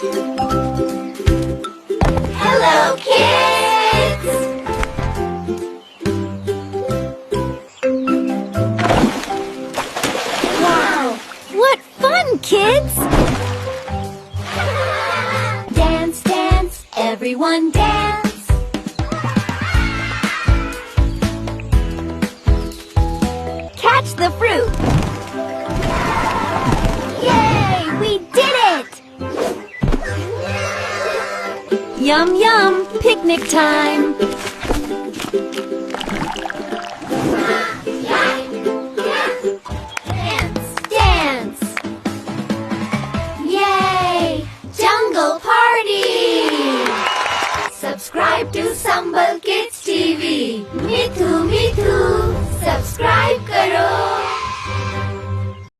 Hello, kids! Wow! What fun, kids! Dance, dance, everyone dance! Catch the fruit! Yay! We did it! Yum, yum! Picnic time! Dance, dance! Yay! Jungle party! Subscribe to Sambal Kids TV. Mithu, Mithu! Subscribe karo!